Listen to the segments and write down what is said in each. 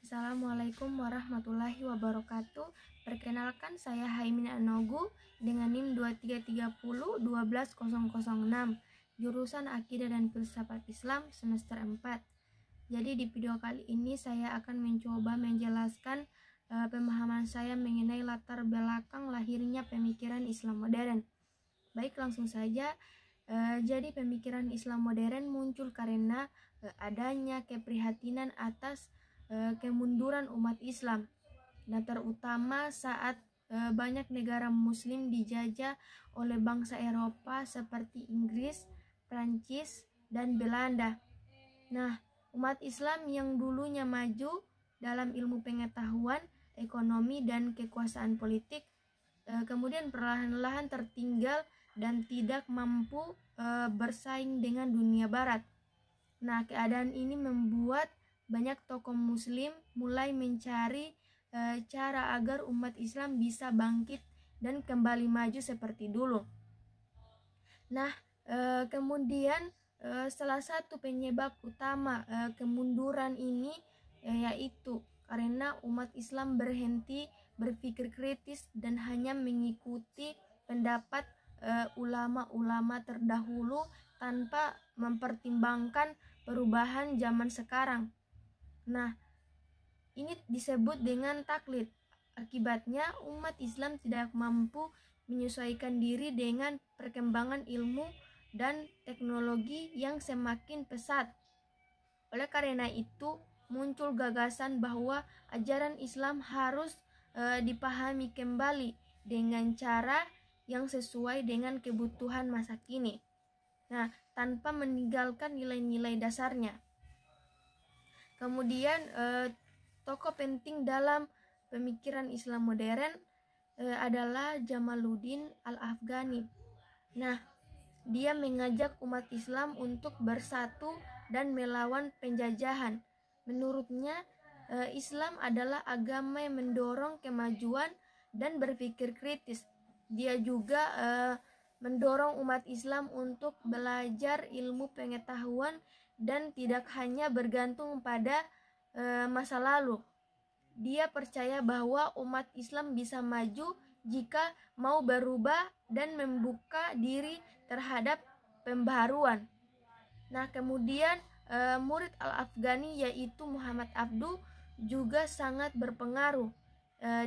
Assalamualaikum warahmatullahi wabarakatuh. Perkenalkan, saya Haimin Anogu dengan NIM 2330-12006, jurusan Akidah dan Filsafat Islam semester 4. Jadi di video kali ini saya akan mencoba menjelaskan pemahaman saya mengenai latar belakang lahirnya pemikiran Islam modern. Baik, langsung saja. Jadi pemikiran Islam modern muncul karena adanya keprihatinan atas kemunduran umat Islam, dan terutama saat banyak negara muslim dijajah oleh bangsa Eropa seperti Inggris, Prancis, dan Belanda. Nah, umat Islam yang dulunya maju dalam ilmu pengetahuan, ekonomi, dan kekuasaan politik kemudian perlahan-lahan tertinggal dan tidak mampu bersaing dengan dunia barat. Nah, keadaan ini membuat banyak tokoh muslim mulai mencari cara agar umat Islam bisa bangkit dan kembali maju seperti dulu. Nah, kemudian salah satu penyebab utama kemunduran ini yaitu karena umat Islam berhenti berpikir kritis dan hanya mengikuti pendapat ulama-ulama terdahulu tanpa mempertimbangkan perubahan zaman sekarang. Nah, ini disebut dengan taklid. Akibatnya umat Islam tidak mampu menyesuaikan diri dengan perkembangan ilmu dan teknologi yang semakin pesat. Oleh karena itu, muncul gagasan bahwa ajaran Islam harus dipahami kembali dengan cara yang sesuai dengan kebutuhan masa kini. Nah, tanpa meninggalkan nilai-nilai dasarnya. Kemudian tokoh penting dalam pemikiran Islam modern adalah Jamaluddin Al-Afghani. Nah, dia mengajak umat Islam untuk bersatu dan melawan penjajahan. Menurutnya, Islam adalah agama yang mendorong kemajuan dan berpikir kritis. Dia juga mendorong umat Islam untuk belajar ilmu pengetahuan dan tidak hanya bergantung pada masa lalu. Dia percaya bahwa umat Islam bisa maju jika mau berubah dan membuka diri terhadap pembaharuan. Nah, kemudian murid Al-Afghani yaitu Muhammad Abduh juga sangat berpengaruh.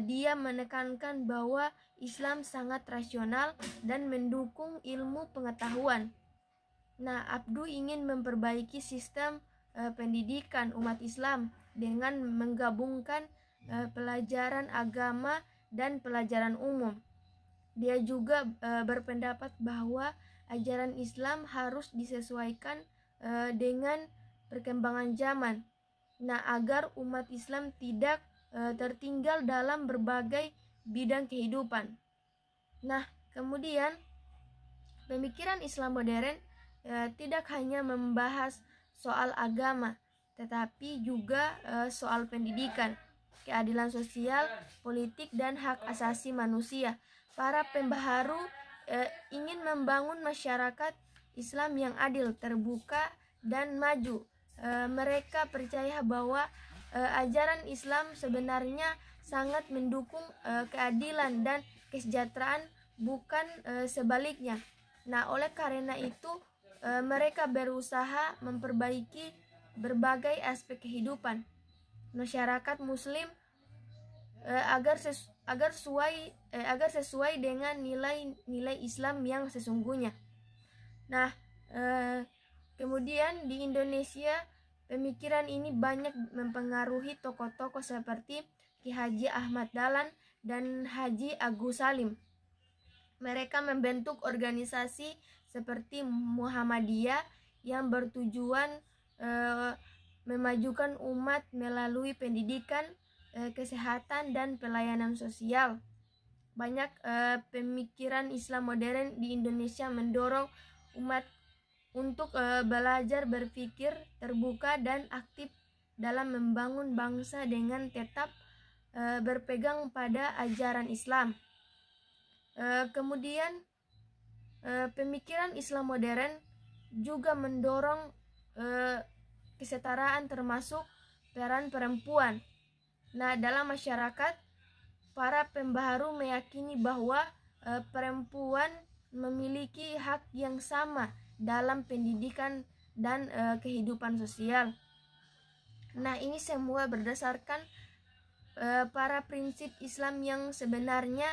Dia menekankan bahwa Islam sangat rasional dan mendukung ilmu pengetahuan. Nah, Abduh ingin memperbaiki sistem pendidikan umat Islam dengan menggabungkan pelajaran agama dan pelajaran umum. Dia juga berpendapat bahwa ajaran Islam harus disesuaikan dengan perkembangan zaman. Nah, agar umat Islam tidak tertinggal dalam berbagai bidang kehidupan. Nah, kemudian pemikiran Islam modern tidak hanya membahas soal agama, tetapi juga soal pendidikan, keadilan sosial, politik, dan hak asasi manusia. Para pembaharu ingin membangun masyarakat Islam yang adil, terbuka, dan maju. Mereka percaya bahwa ajaran Islam sebenarnya sangat mendukung keadilan dan kesejahteraan, bukan sebaliknya. Nah, oleh karena itu mereka berusaha memperbaiki berbagai aspek kehidupan masyarakat Muslim agar sesuai dengan nilai-nilai Islam yang sesungguhnya. Nah, kemudian di Indonesia pemikiran ini banyak mempengaruhi tokoh-tokoh seperti Ki Haji Ahmad Dahlan dan Haji Agus Salim. Mereka membentuk organisasi seperti Muhammadiyah yang bertujuan memajukan umat melalui pendidikan, kesehatan, dan pelayanan sosial. Banyak pemikiran Islam modern di Indonesia mendorong umat untuk belajar berpikir terbuka dan aktif dalam membangun bangsa dengan tetap berpegang pada ajaran Islam. Kemudian pemikiran Islam modern juga mendorong kesetaraan termasuk peran perempuan. Nah, dalam masyarakat, para pembaharu meyakini bahwa perempuan memiliki hak yang sama dalam pendidikan dan kehidupan sosial. Nah, ini semua berdasarkan para prinsip Islam yang sebenarnya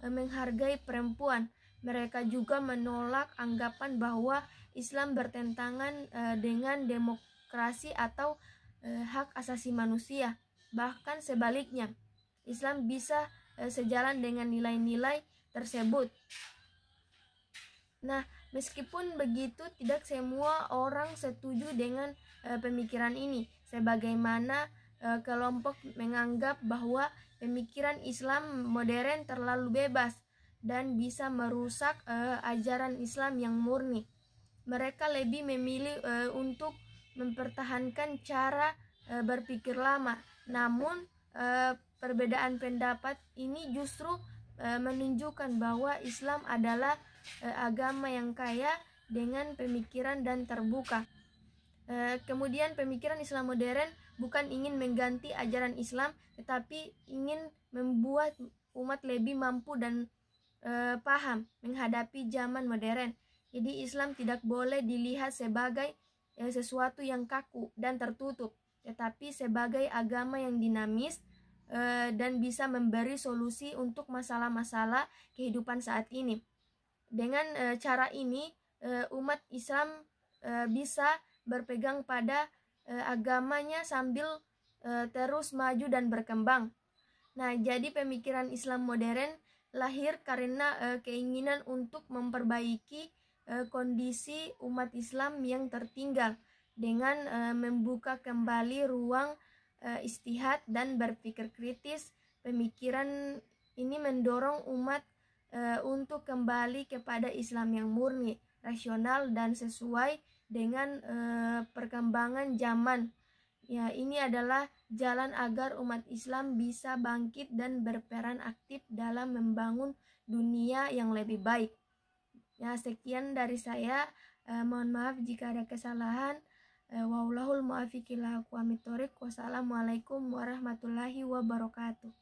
menghargai perempuan. Mereka juga menolak anggapan bahwa Islam bertentangan dengan demokrasi atau hak asasi manusia. Bahkan sebaliknya, Islam bisa sejalan dengan nilai-nilai tersebut. Nah, meskipun begitu, tidak semua orang setuju dengan pemikiran ini. Sebagaimana kelompok menganggap bahwa pemikiran Islam modern terlalu bebas dan bisa merusak ajaran Islam yang murni. Mereka lebih memilih untuk mempertahankan cara berpikir lama. Namun perbedaan pendapat ini justru menunjukkan bahwa Islam adalah agama yang kaya dengan pemikiran dan terbuka. Kemudian pemikiran Islam modern bukan ingin mengganti ajaran Islam, tetapi ingin membuat umat lebih mampu dan paham menghadapi zaman modern. Jadi Islam tidak boleh dilihat sebagai sesuatu yang kaku dan tertutup, tetapi sebagai agama yang dinamis dan bisa memberi solusi untuk masalah-masalah kehidupan saat ini. Dengan cara ini umat Islam bisa berpegang pada agamanya sambil terus maju dan berkembang. Nah, jadi pemikiran Islam modern lahir karena keinginan untuk memperbaiki kondisi umat Islam yang tertinggal dengan membuka kembali ruang istihad dan berpikir kritis. Pemikiran ini mendorong umat untuk kembali kepada Islam yang murni, rasional, dan sesuai dengan perkembangan zaman. Ya, ini adalah jalan agar umat Islam bisa bangkit dan berperan aktif dalam membangun dunia yang lebih baik. Ya, sekian dari saya. Mohon maaf jika ada kesalahan. Wallahul muwaffiq ila aqwamit thoriq. Wassalamualaikum warahmatullahi wabarakatuh.